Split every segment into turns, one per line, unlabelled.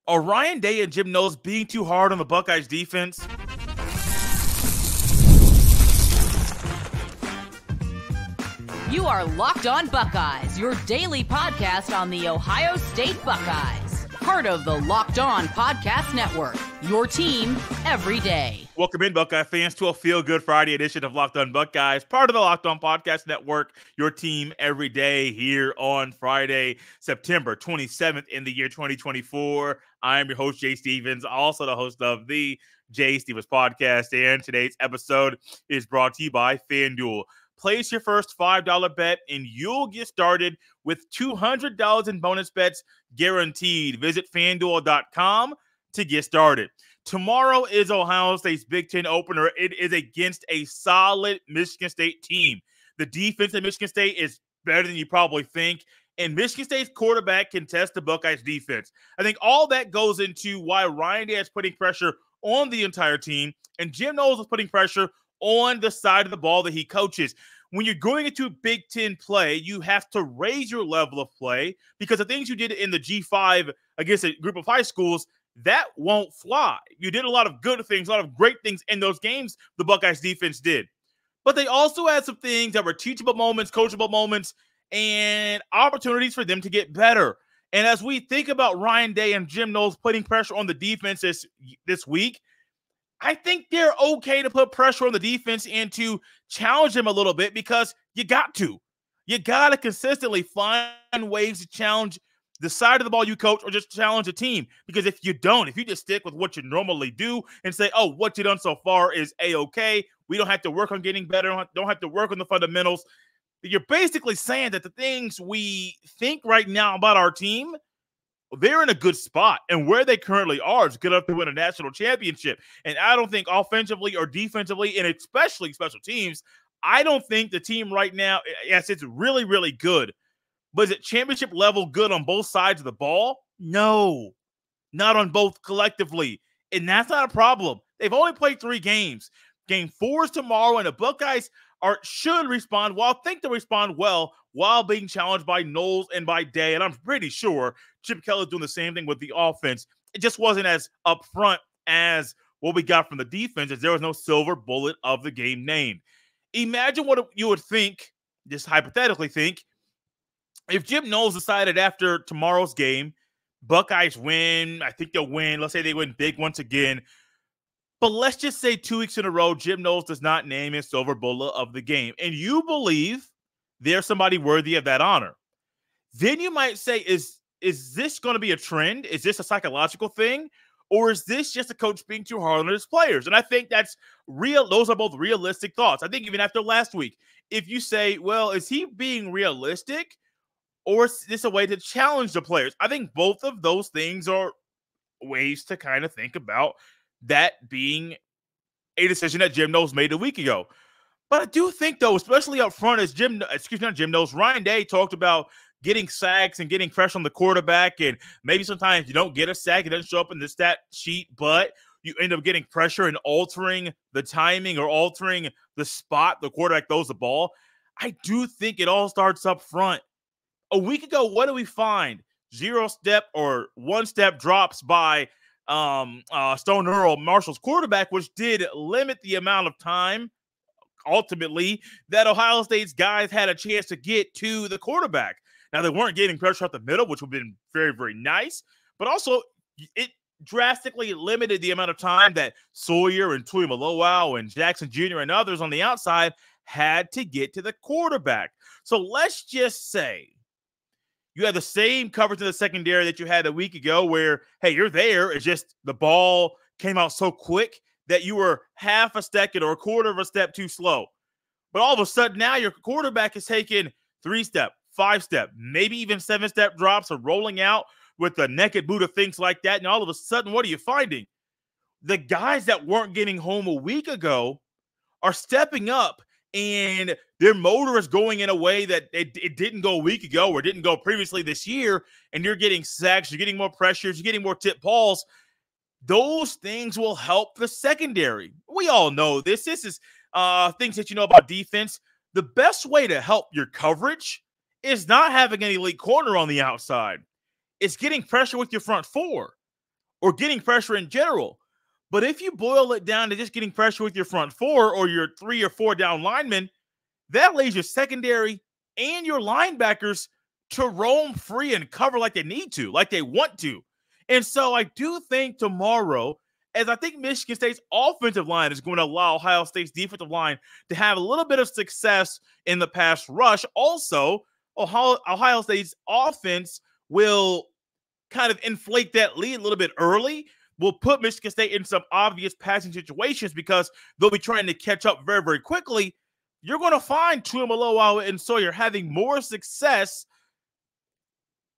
Are Ryan Day and Jim Knowles being too hard on the Buckeyes defense?
You are Locked On Buckeyes, your daily podcast on the Ohio State Buckeyes. Part of the Locked On Podcast Network, your team every day.
Welcome in, Buckeye fans, to a feel-good Friday edition of Locked On Buckeyes, part of the Locked On Podcast Network, your team every day here on Friday, September 27th in the year 2024. I am your host, Jay Stevens, also the host of the Jay Stevens Podcast, and today's episode is brought to you by FanDuel. Place your first $5 bet, and you'll get started with $200 in bonus bets guaranteed. Visit FanDuel.com to get started. Tomorrow is Ohio State's Big Ten opener. It is against a solid Michigan State team. The defense at Michigan State is better than you probably think, and Michigan State's quarterback can test the Buckeyes' defense. I think all that goes into why Ryan Day is putting pressure on the entire team, and Jim Knowles is putting pressure on the side of the ball that he coaches. When you're going into Big Ten play, you have to raise your level of play because the things you did in the G5 against a group of high schools, that won't fly. You did a lot of good things, a lot of great things in those games the Buckeyes defense did. But they also had some things that were teachable moments, coachable moments, and opportunities for them to get better. And as we think about Ryan Day and Jim Knowles putting pressure on the defense this week, I think they're okay to put pressure on the defense and to challenge them a little bit because you got to. You got to consistently find ways to challenge the side of the ball you coach or just challenge a team. Because if you don't, if you just stick with what you normally do and say, oh, what you've done so far is A-okay, we don't have to work on getting better, don't have to work on the fundamentals, you're basically saying that the things we think right now about our team, they're in a good spot, and where they currently are is good enough to win a national championship. And I don't think offensively or defensively, and especially special teams, I don't think the team right now, yes, it's really, really good. But is it championship level good on both sides of the ball? No, not on both collectively. And that's not a problem. They've only played 3 games. Game 4 is tomorrow, and the Buckeyes should respond. Well, I think they respond well while being challenged by Knowles and by Day. And I'm pretty sure Chip Kelly's doing the same thing with the offense. It just wasn't as upfront as what we got from the defense, as there was no silver bullet of the game named. Imagine what you would think, just hypothetically think, if Jim Knowles decided after tomorrow's game, Buckeyes win, I think they'll win. Let's say they win big once again. But let's just say 2 weeks in a row, Jim Knowles does not name his silver bullet of the game. And you believe there's somebody worthy of that honor. Then you might say, is this going to be a trend? Is this a psychological thing? Or is this just a coach being too hard on his players? And I think that's real. Those are both realistic thoughts. I think even after last week, if you say, well, is he being realistic? Or is this a way to challenge the players? I think both of those things are ways to kind of think about that being a decision that Jim Knowles made a week ago. But I do think, though, especially up front, as Ryan Day talked about getting sacks and getting pressure on the quarterback, and maybe sometimes you don't get a sack, it doesn't show up in the stat sheet, but you end up getting pressure and altering the timing or altering the spot the quarterback throws the ball. I do think it all starts up front. A week ago, what do we find? 0-step or 1-step drops by Stone Earl, Marshall's quarterback, which did limit the amount of time, ultimately, that Ohio State's guys had a chance to get to the quarterback. Now, they weren't getting pressure up the middle, which would have been very, very nice, but also it drastically limited the amount of time that Sawyer and Tuimoloau and Jackson Jr. and others on the outside had to get to the quarterback. So let's just say you had the same coverage in the secondary that you had a week ago where, hey, you're there. It's just the ball came out so quick that you were half a second or a quarter of a step too slow. But all of a sudden now your quarterback is taking 3-step, 5-step, maybe even 7-step drops or rolling out with the naked boot of things like that. And all of a sudden, what are you finding? The guys that weren't getting home a week ago are stepping up, and their motor is going in a way that it didn't go a week ago or didn't go previously this year, and you're getting sacks, you're getting more pressures, you're getting more tip balls. Those things will help the secondary. We all know this. This is things that you know about defense. The best way to help your coverage is not having an elite corner on the outside. It's getting pressure with your front four. or getting pressure in general. But if you boil it down to just getting pressure with your front four or your 3 or 4 down linemen, that leaves your secondary and your linebackers to roam free and cover like they need to, like they want to. And so I do think tomorrow, as I think Michigan State's offensive line is going to allow Ohio State's defensive line to have a little bit of success in the pass rush. Also, Ohio State's offense will kind of inflate that lead a little bit early, will put Michigan State in some obvious passing situations because they'll be trying to catch up very, very quickly. You're going to find Tuimoloau and Sawyer having more success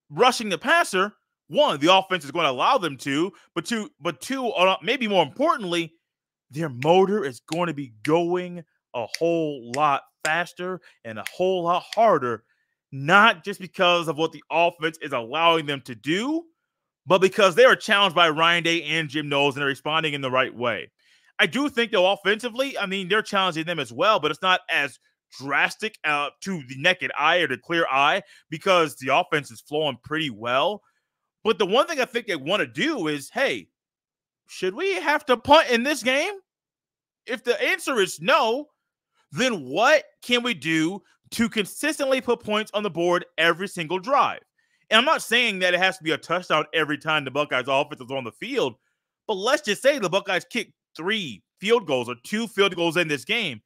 rushing the passer. One, the offense is going to allow them to, but two, maybe more importantly, their motor is going to be going a whole lot faster and a whole lot harder, not just because of what the offense is allowing them to do, but because they are challenged by Ryan Day and Jim Knowles and they're responding in the right way. I do think, though, offensively, I mean, they're challenging them as well, but it's not as drastic to the naked eye or the clear eye because the offense is flowing pretty well. But the one thing I think they want to do is, hey, should we have to punt in this game? If the answer is no, then what can we do to consistently put points on the board every single drive? And I'm not saying that it has to be a touchdown every time the Buckeyes offense is on the field, but let's just say the Buckeyes kick 3 field goals or 2 field goals in this game.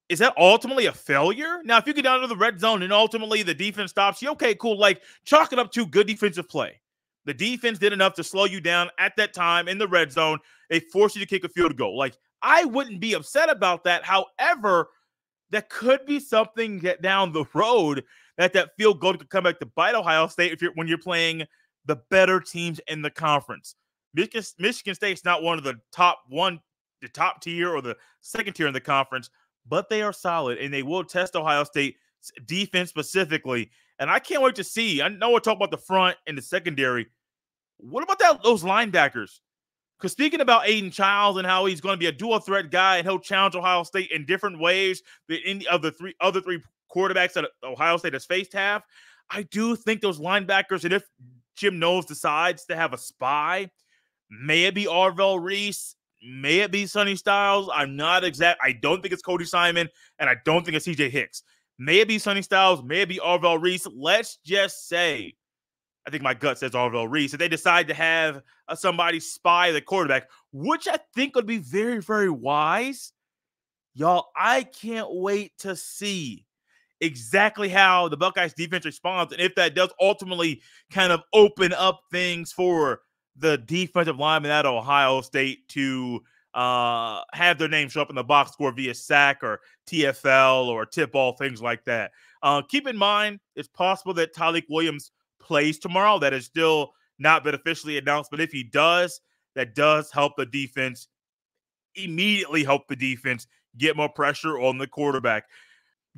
Is that ultimately a failure? Now, if you get down to the red zone and ultimately the defense stops you, okay, cool. Like, chalk it up to good defensive play. The defense did enough to slow you down at that time in the red zone. They forced you to kick a field goal. Like, I wouldn't be upset about that. However, that could be something that down the road that field goal could come back to bite Ohio State when you're playing the better teams in the conference. Michigan State's not one of the top tier or the second tier in the conference, but they are solid, and they will test Ohio State defense specifically. And I can't wait to see. I know we're talking about the front and the secondary. What about those linebackers? Because speaking about Aiden Childs and how he's going to be a dual threat guy and he'll challenge Ohio State in different ways than any of the other three quarterbacks that Ohio State has faced have, I do think those linebackers, and if Jim Knowles decides to have a spy, may it be Arvell Reese, may it be Sonny Styles, I'm not exact. I don't think it's Cody Simon, and I don't think it's CJ Hicks. May it be Sonny Styles, may it be Arvell Reese. Let's just say, I think my gut says Arvell Reese, if they decide to have somebody spy the quarterback, which I think would be very, very wise. Y'all, I can't wait to see exactly how the Buckeyes defense responds, and if that does ultimately kind of open up things for the defensive lineman at Ohio State to have their name show up in the box score via sack or TFL or tip ball, things like that. Keep in mind, it's possible that Tyleik Williams plays tomorrow. That has still not been officially announced, but if he does, that does help the defense, immediately help the defense get more pressure on the quarterback.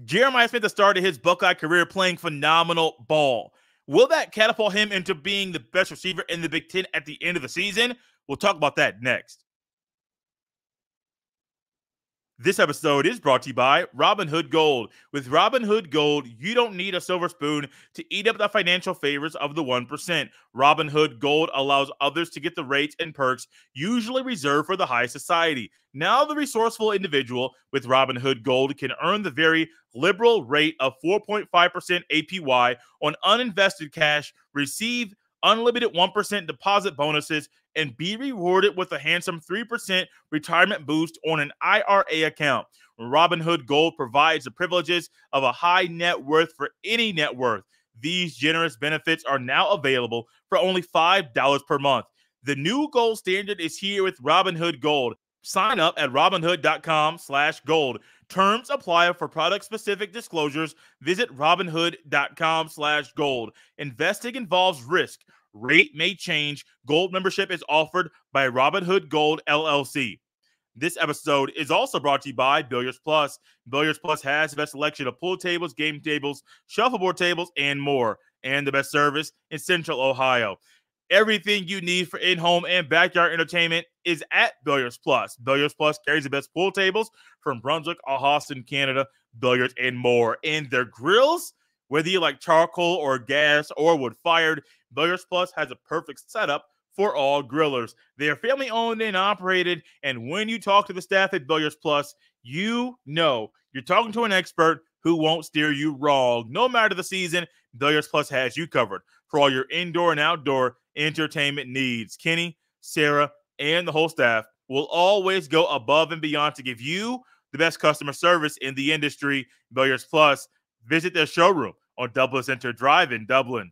Jeremiah Smith started his Buckeye career playing phenomenal ball. Will that catapult him into being the best receiver in the Big Ten at the end of the season? We'll talk about that next. This episode is brought to you by Robinhood Gold. With Robinhood Gold, you don't need a silver spoon to eat up the financial favors of the 1%. Robinhood Gold allows others to get the rates and perks usually reserved for the high society. Now the resourceful individual with Robinhood Gold can earn the very liberal rate of 4.5% APY on uninvested cash, receive unlimited 1% deposit bonuses, and be rewarded with a handsome 3% retirement boost on an IRA account. Robinhood Gold provides the privileges of a high net worth for any net worth. These generous benefits are now available for only $5 per month. The new gold standard is here with Robinhood Gold. Sign up at Robinhood.com/gold. Terms apply for product-specific disclosures. Visit Robinhood.com/gold. Investing involves risk. Rate may change. Gold membership is offered by Robinhood Gold, LLC. This episode is also brought to you by Billiards Plus. Billiards Plus has the best selection of pool tables, game tables, shuffleboard tables, and more. And the best service in Central Ohio. Everything you need for in-home and backyard entertainment is at Billiards Plus. Billiards Plus carries the best pool tables from Brunswick, Austin, Canada, billiards, and more. And their grills, whether you like charcoal or gas or wood-fired, Billiards Plus has a perfect setup for all grillers. They are family owned and operated, and when you talk to the staff at Billiards Plus, you know you're talking to an expert who won't steer you wrong. No matter the season, Billiards Plus has you covered for all your indoor and outdoor entertainment needs. Kenny, Sarah, and the whole staff will always go above and beyond to give you the best customer service in the industry. Billiards Plus, visit their showroom on Dublin Center Drive in Dublin.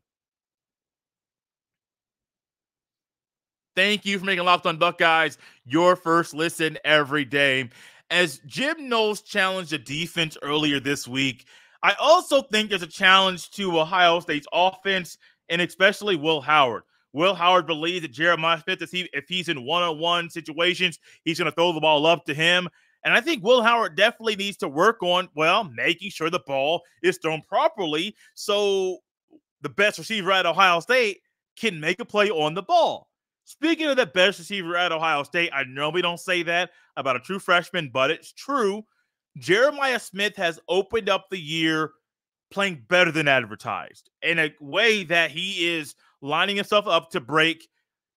Thank you for making Locked On Buckeyes your first listen every day. As Jim Knowles challenged the defense earlier this week, I also think there's a challenge to Ohio State's offense, and especially Will Howard. Will Howard believes that Jeremiah Smith, if he's in one-on-one situations, he's going to throw the ball up to him. And I think Will Howard definitely needs to work on, well, making sure the ball is thrown properly so the best receiver at Ohio State can make a play on the ball. Speaking of the best receiver at Ohio State, I know we don't say that about a true freshman, but it's true. Jeremiah Smith has opened up the year playing better than advertised in a way that he is lining himself up to break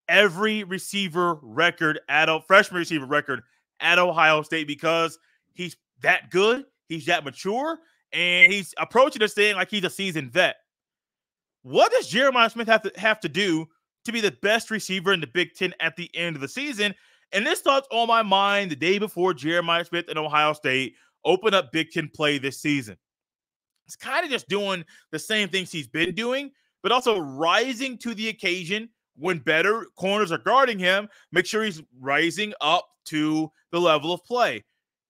every receiver record freshman receiver record at Ohio State because he's that good, he's that mature, and he's approaching this thing like he's a seasoned vet. What does Jeremiah Smith have to do to be the best receiver in the Big Ten at the end of the season? And this thought's on my mind the day before Jeremiah Smith and Ohio State open up Big Ten play this season. It's kind of just doing the same things he's been doing, but also rising to the occasion when better corners are guarding him. Make sure he's rising up to the level of play.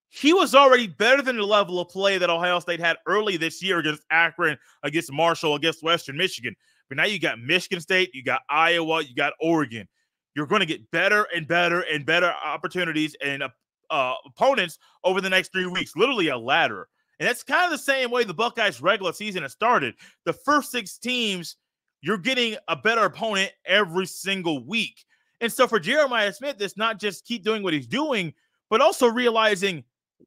He was already better than the level of play that Ohio State had early this year against Akron, against Marshall, against Western Michigan. But now you got Michigan State, you got Iowa, you got Oregon. You're going to get better and better and better opportunities and opponents over the next 3 weeks, literally a ladder. And that's kind of the same way the Buckeyes regular season has started. The first 6 teams, you're getting a better opponent every single week. And so for Jeremiah Smith, it's not just keep doing what he's doing, but also realizing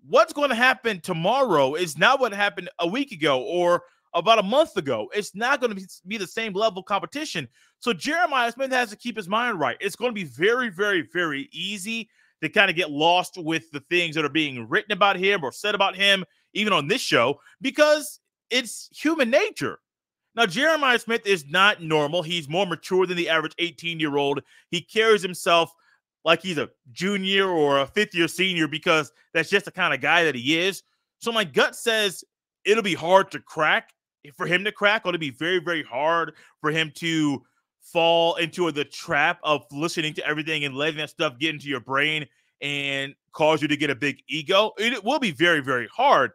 what's going to happen tomorrow is not what happened a week ago or about a month ago. It's not going to be the same level of competition. So Jeremiah Smith has to keep his mind right. It's going to be very, very, very easy to kind of get lost with the things that are being written about him or said about him, even on this show, because it's human nature. Now, Jeremiah Smith is not normal. He's more mature than the average 18-year-old. He carries himself like he's a junior or a fifth-year senior because that's just the kind of guy that he is. So my gut says it'll be hard to crack. For him to crack, it'll be very, very hard for him to fall into the trap of listening to everything and letting that stuff get into your brain and cause you to get a big ego. It will be very, very hard,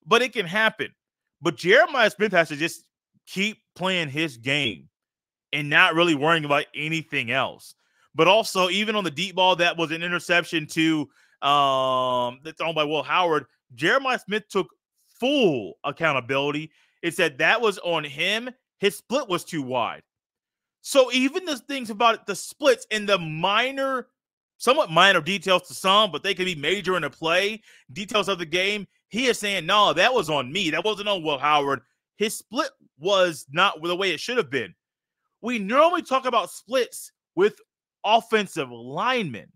but it can happen. But Jeremiah Smith has to just keep playing his game and not really worrying about anything else. But also, even on the deep ball that was an interception to that's owned by Will Howard, Jeremiah Smith took full accountability. It said that was on him. His split was too wide. So even the things about the splits and the minor, somewhat minor details to some, but they could be major in the play, details of the game, he is saying, no, that was on me. That wasn't on Will Howard. His split was not the way it should have been. We normally talk about splits with offensive linemen.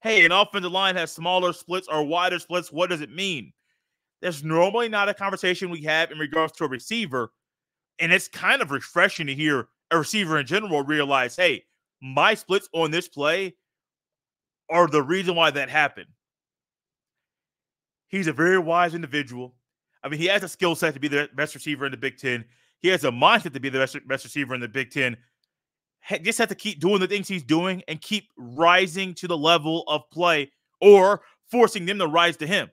Hey, an offensive line has smaller splits or wider splits. What does it mean? That's normally not a conversation we have in regards to a receiver. And it's kind of refreshing to hear a receiver in general realize, hey, my splits on this play are the reason why that happened. He's a very wise individual. I mean, he has a skill set to be the best receiver in the Big Ten. He has a mindset to be the best receiver in the Big Ten. Just have to keep doing the things he's doing and keep rising to the level of play or forcing them to rise to him.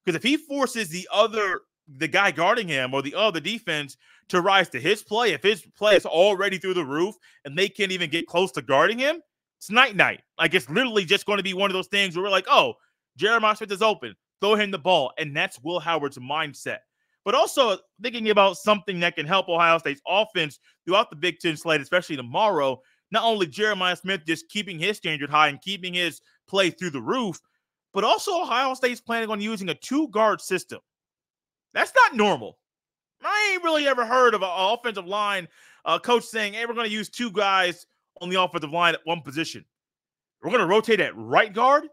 Because if he forces the guy guarding him or the other defense to rise to his play, if his play is already through the roof and they can't even get close to guarding him, it's night-night. Like, it's literally just going to be one of those things where we're like, oh, Jeremiah Smith is open. Throw him the ball. And that's Will Howard's mindset. But also thinking about something that can help Ohio State's offense throughout the Big Ten slate, especially tomorrow, not only Jeremiah Smith just keeping his standard high and keeping his play through the roof, but also Ohio State's planning on using a 2-guard system. That's not normal. I ain't really ever heard of an offensive line coach saying, hey, we're going to use 2 guys on the offensive line at one position. We're going to rotate at right guard.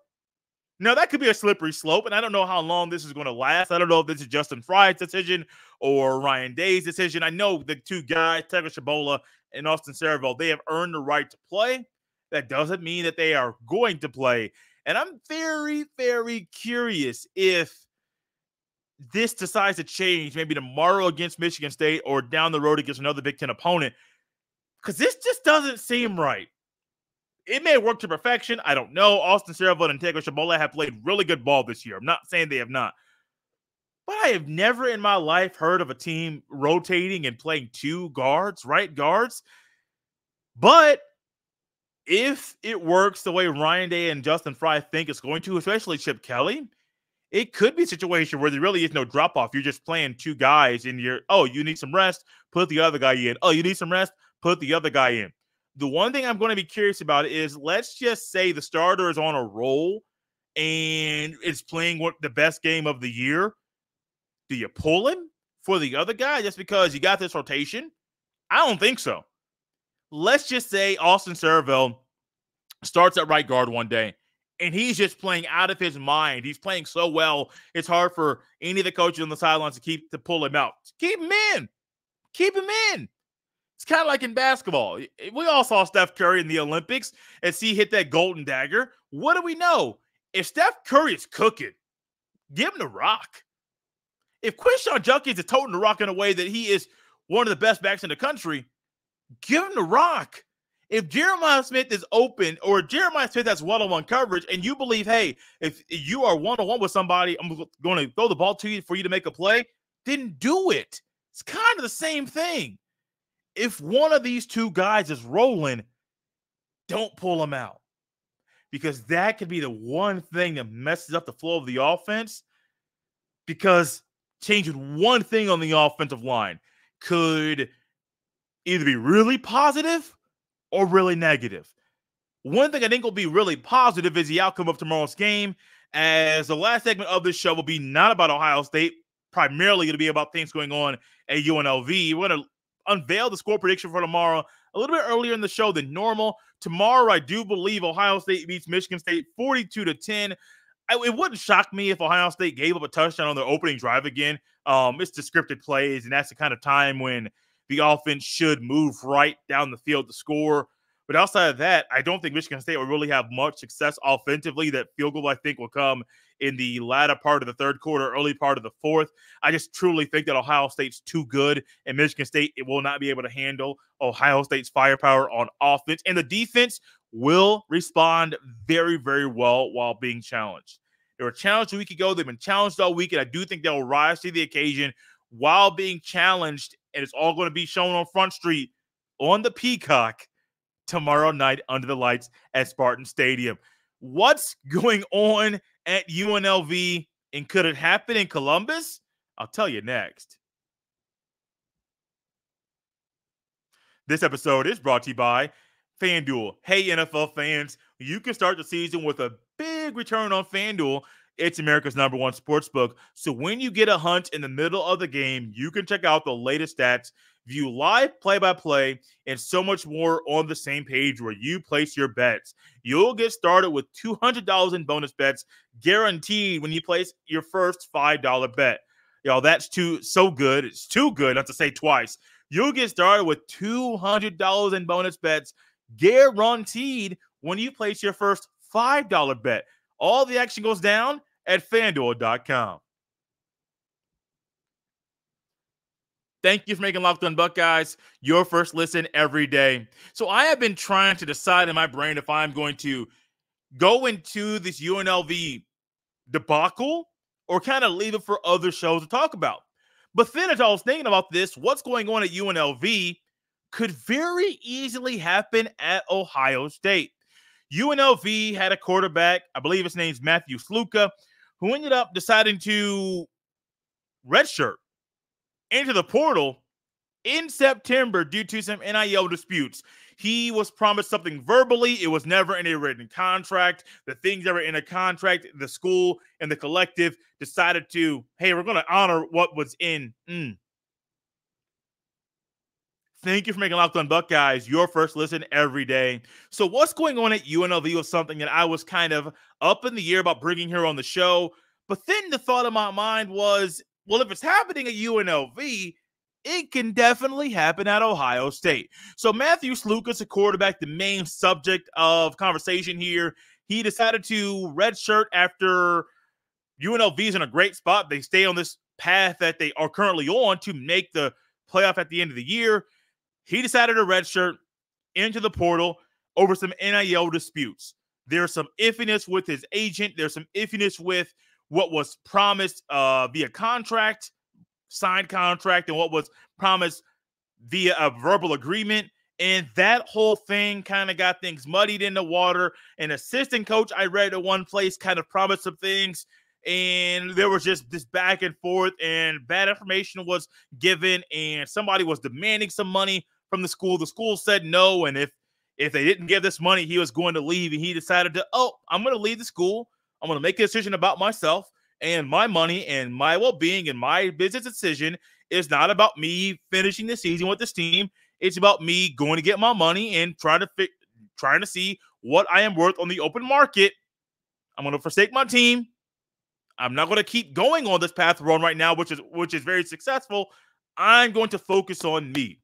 Now, that could be a slippery slope, and I don't know how long this is going to last. I don't know if this is Justin Fry's decision or Ryan Day's decision. I know the two guys, Tegra Shabola and Austin Saraville, they have earned the right to play. That doesn't mean that they are going to play. And I'm very, very curious if this decides to change maybe tomorrow against Michigan State or down the road against another Big Ten opponent, because this just doesn't seem right. It may work to perfection. I don't know. Austin Saraville and Tegra Shabola have played really good ball this year. I'm not saying they have not. But I have never in my life heard of a team rotating and playing two guards, right guards. But if it works the way Ryan Day and Justin Fry think it's going to, especially Chip Kelly, it could be a situation where there really is no drop-off. You're just playing two guys and you need some rest, put the other guy in. Oh, you need some rest, put the other guy in. The one thing I'm going to be curious about is, let's just say the starter is on a roll and is playing the best game of the year. Do you pull him for the other guy just because you got this rotation? I don't think so. Let's just say Austin Saraville starts at right guard one day and he's just playing out of his mind. He's playing so well, it's hard for any of the coaches on the sidelines to pull him out. Keep him in. Keep him in. It's kind of like in basketball. We all saw Steph Curry in the Olympics as he hit that golden dagger. What do we know? If Steph Curry is cooking, give him the rock. If Quinshon Judkins is toting the rock in a way that he is one of the best backs in the country, give him the rock. If Jeremiah Smith is open or Jeremiah Smith has one-on-one coverage and you believe, hey, if you are one-on-one with somebody, I'm going to throw the ball to you for you to make a play, then do it. It's kind of the same thing. If one of these two guys is rolling, don't pull them out, because that could be the one thing that messes up the flow of the offense, because changing one thing on the offensive line could either be really positive or really negative. One thing I think will be really positive is the outcome of tomorrow's game, as the last segment of this show will be not about Ohio State, primarily going to be about things going on at UNLV. We're going to unveil the score prediction for tomorrow a little bit earlier in the show than normal. Tomorrow, I do believe Ohio State beats Michigan State 42-10. It wouldn't shock me if Ohio State gave up a touchdown on their opening drive again. It's the scripted plays, and that's the kind of time when the offense should move right down the field to score. But outside of that, I don't think Michigan State will really have much success offensively. That field goal, I think, will come in the latter part of the third quarter, early part of the fourth. I just truly think that Ohio State's too good, and Michigan State, it will not be able to handle Ohio State's firepower on offense. And the defense will respond very, very well while being challenged. They were challenged a week ago. They've been challenged all week, and I do think they'll rise to the occasion while being challenged, and it's all going to be shown on Front Street on the Peacock tomorrow night under the lights at Spartan Stadium. What's going on at UNLV, and could it happen in Columbus? I'll tell you next. This episode is brought to you by FanDuel. Hey, NFL fans, you can start the season with a big return on FanDuel. It's America's #1 sportsbook. So when you get a hunch in the middle of the game, you can check out the latest stats, view live play-by-play, and so much more on the same page where you place your bets. You'll get started with $200 in bonus bets guaranteed when you place your first $5 bet. Y'all, that's so good. It's too good not to say twice. You'll get started with $200 in bonus bets guaranteed when you place your first $5 bet. All the action goes down at FanDuel.com. Thank you for making Locked On Buckeyes your first listen every day. So I have been trying to decide in my brain if I'm going to go into this UNLV debacle or kind of leave it for other shows to talk about. But then as I was thinking about this, what's going on at UNLV could very easily happen at Ohio State. UNLV had a quarterback, I believe his name's Matthew Sluka, who ended up deciding to redshirt into the portal in September due to some NIL disputes. He was promised something verbally. It was never in a written contract. The things that were in a contract, the school and the collective decided to, hey, we're going to honor what was in. Thank you for making Locked On Buckeyes your first listen every day. So what's going on at UNLV was something that I was kind of up in the air about bringing here on the show. But then the thought in my mind was, well, if it's happening at UNLV, it can definitely happen at Ohio State. So Matthew Sluka's a quarterback, the main subject of conversation here. He decided to redshirt after UNLV is in a great spot. They stay on this path that they are currently on to make the playoff at the end of the year. He decided to redshirt into the portal over some NIL disputes. There's some iffiness with his agent. There's some iffiness with what was promised via contract, signed contract, and what was promised via a verbal agreement. And that whole thing kind of got things muddied in the water. An assistant coach I read at one place kind of promised some things, and there was just this back and forth, and bad information was given, and somebody was demanding some money from the school. The school said no, and if they didn't give this money, he was going to leave, and he decided to, I'm going to leave the school. I'm going to make a decision about myself and my money and my well-being, and my business decision is not about me finishing the season with this team. It's about me going to get my money and trying to see what I am worth on the open market. I'm going to forsake my team. I'm not going to keep going on this path we're on right now, which is very successful. I'm going to focus on me.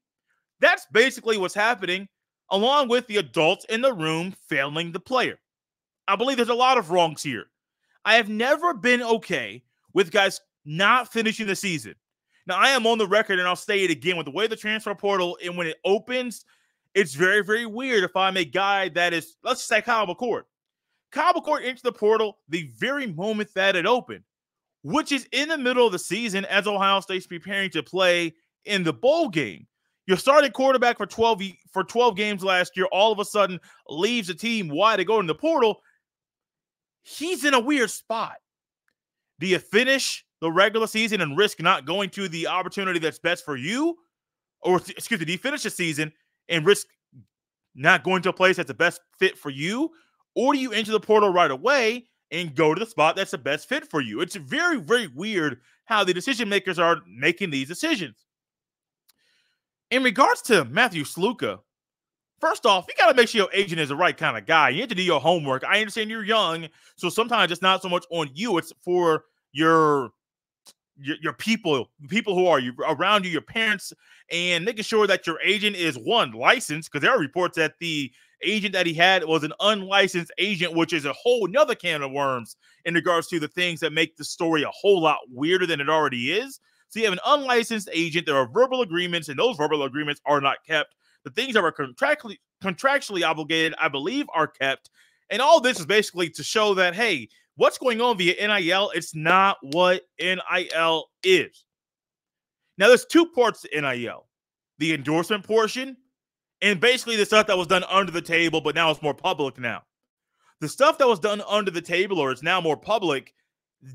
That's basically what's happening, along with the adults in the room failing the player. I believe there's a lot of wrongs here. I have never been okay with guys not finishing the season. Now, I am on the record, and I'll say it again, with the way the transfer portal, and when it opens, it's very, very weird if I'm a guy that is, let's just say Kyle McCord. Kyle McCord entered the portal the very moment that it opened, which is in the middle of the season as Ohio State's preparing to play in the bowl game. Your starting quarterback for 12 games last year all of a sudden leaves the team. Why? To go in the portal. He's in a weird spot. Do you finish the regular season and risk not going to the opportunity that's best for you? Or, excuse me, do you finish the season and risk not going to a place that's the best fit for you? Or do you enter the portal right away and go to the spot that's the best fit for you? It's very, very weird how the decision makers are making these decisions. In regards to Matthew Sluka, first off, you got to make sure your agent is the right kind of guy. You have to do your homework. I understand you're young, so sometimes it's not so much on you. It's for your people who are around you, your parents, and making sure that your agent is, one, licensed, because there are reports that the agent that he had was an unlicensed agent, which is a whole nother can of worms in regards to the things that make the story a whole lot weirder than it already is. So you have an unlicensed agent. There are verbal agreements, and those verbal agreements are not kept. The things that were contractually obligated, I believe, are kept. And all this is basically to show that, hey, what's going on via NIL, it's not what NIL is. Now, there's two parts to NIL. The endorsement portion, and basically the stuff that was done under the table, but now it's more public now. The stuff that was done under the table, or it's now more public,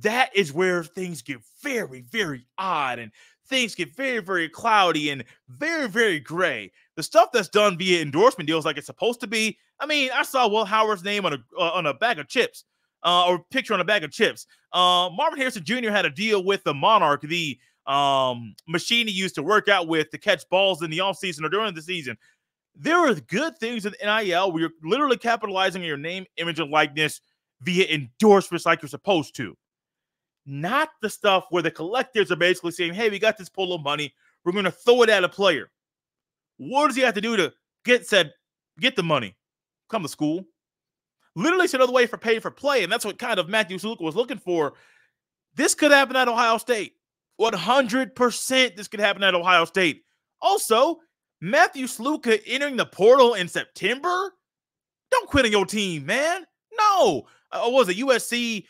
that is where things get very, very odd, and things get very, very cloudy and very, very gray. The stuff that's done via endorsement deals like it's supposed to be. I mean, I saw Will Howard's name on a bag of chips, or picture on a bag of chips. Marvin Harrison Jr. had a deal with the Monarch, the machine he used to work out with to catch balls in the offseason or during the season. There are good things in NIL where you're literally capitalizing on your name, image, and likeness via endorsements like you're supposed to. Not the stuff where the collectors are basically saying, hey, we got this pool of money. We're going to throw it at a player. What does he have to do to get the money? Come to school. Literally, it's another way for pay for play, and that's what kind of Matthew Sluka was looking for. This could happen at Ohio State. 100% this could happen at Ohio State. Also, Matthew Sluka entering the portal in September? Don't quit on your team, man. No. What was it? USC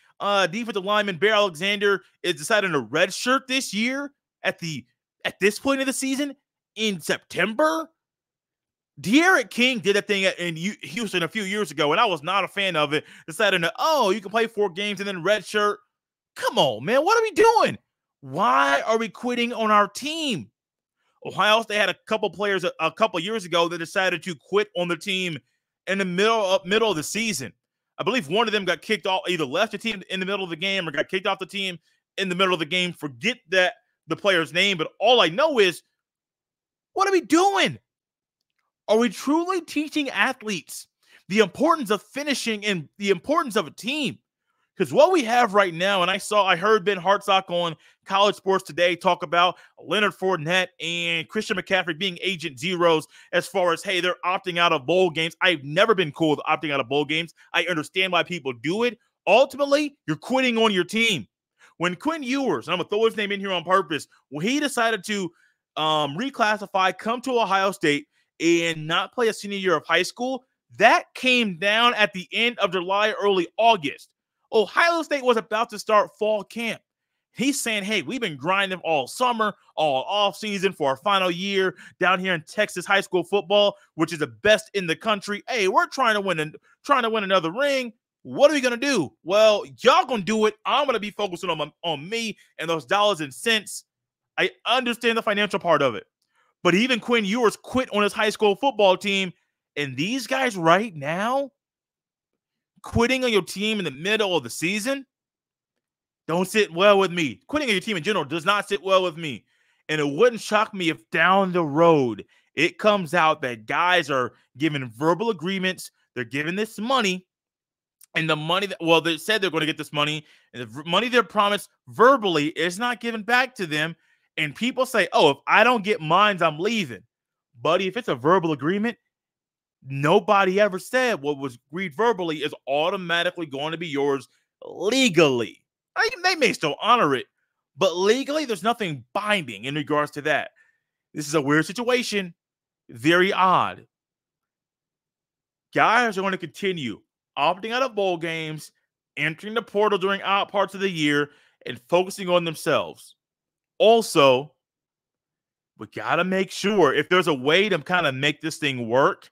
defensive lineman Bear Alexander is deciding to redshirt this year at this point of the season in September. De'Aaron King did a thing in Houston a few years ago, and I was not a fan of it. Deciding to, you can play 4 games and then redshirt. Come on, man. What are we doing? Why are we quitting on our team? Ohio State had a couple players a couple years ago that decided to quit on the team in the middle of the season. I believe one of them got kicked off, either left the team in the middle of the game or got kicked off the team in the middle of the game. Forget that the player's name, but all I know is, what are we doing? Are we truly teaching athletes the importance of finishing and the importance of a team? Because what we have right now, and I heard Ben Hartsock on College Sports Today talk about Leonard Fournette and Christian McCaffrey being agent zeros as far as, hey, they're opting out of bowl games. I've never been cool with opting out of bowl games. I understand why people do it. Ultimately, you're quitting on your team. When Quinn Ewers, and I'm going to throw his name in here on purpose, when he decided to reclassify, come to Ohio State, and not play a senior year of high school, that came down at the end of July, early August. Ohio State was about to start fall camp. He's saying, hey, we've been grinding all summer, all off season for our final year down here in Texas high school football, which is the best in the country. Hey, we're trying to win another ring. What are we going to do? Well, y'all going to do it. I'm going to be focusing on me and those dollars and cents. I understand the financial part of it. But even Quinn Ewers quit on his high school football team. And these guys right now, quitting on your team in the middle of the season, don't sit well with me. Quitting on your team in general does not sit well with me. And it wouldn't shock me if down the road it comes out that guys are giving verbal agreements. They're giving this money. And the money they said they're going to get this money. And the money they're promised verbally is not given back to them. And people say, oh, if I don't get mine, I'm leaving. Buddy, if it's a verbal agreement, nobody ever said what was agreed verbally is automatically going to be yours legally. They may still honor it, but legally, there's nothing binding in regards to that. This is a weird situation. Very odd. Guys are going to continue opting out of bowl games, entering the portal during odd parts of the year, and focusing on themselves. Also, we got to make sure if there's a way to kind of make this thing work,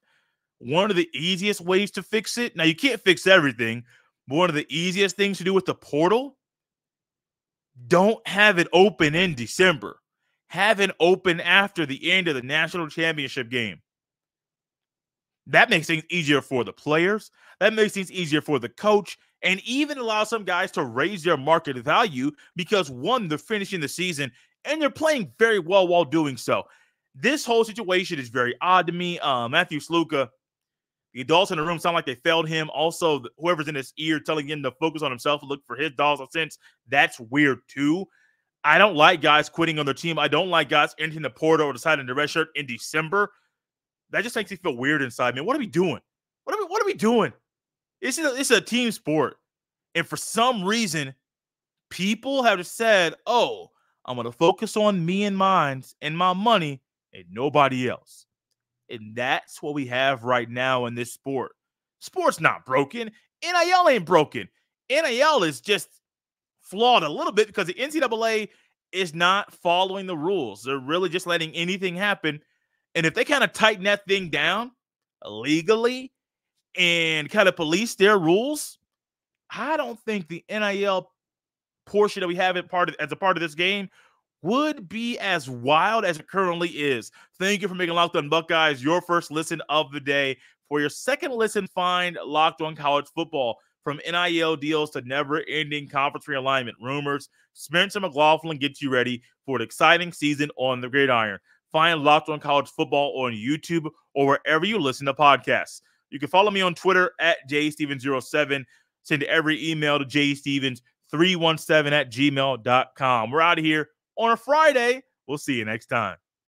one of the easiest ways to fix it, now you can't fix everything, but one of the easiest things to do with the portal, don't have it open in December. Have it open after the end of the national championship game. That makes things easier for the players. That makes things easier for the coach, and even allow some guys to raise their market value because, one, they're finishing the season, and they're playing very well while doing so. This whole situation is very odd to me. Matthew Sluka, the adults in the room sound like they failed him. Also, whoever's in his ear telling him to focus on himself and look for his dollars and cents, that's weird too. I don't like guys quitting on their team. I don't like guys entering the portal or deciding to redshirt in December. That just makes me feel weird inside, man. What are we doing? What are we doing? It's a team sport. And for some reason, people have said, oh, I'm going to focus on me and mine and my money and nobody else. And that's what we have right now in this sport. Sport's not broken. NIL ain't broken. NIL is just flawed a little bit because the NCAA is not following the rules. They're really just letting anything happen. And if they kind of tighten that thing down legally and kind of police their rules, I don't think the NIL portion that we have as a part of this game would be as wild as it currently is. Thank you for making Locked On Buckeyes your first listen of the day. For your second listen, find Locked On College Football. From NIL deals to never-ending conference realignment rumors, Spencer McLaughlin gets you ready for an exciting season on the gridiron. Find Locked On College Football on YouTube or wherever you listen to podcasts. You can follow me on Twitter at jstevens07. Send every email to jstevens317@gmail.com. We're out of here on a Friday. We'll see you next time.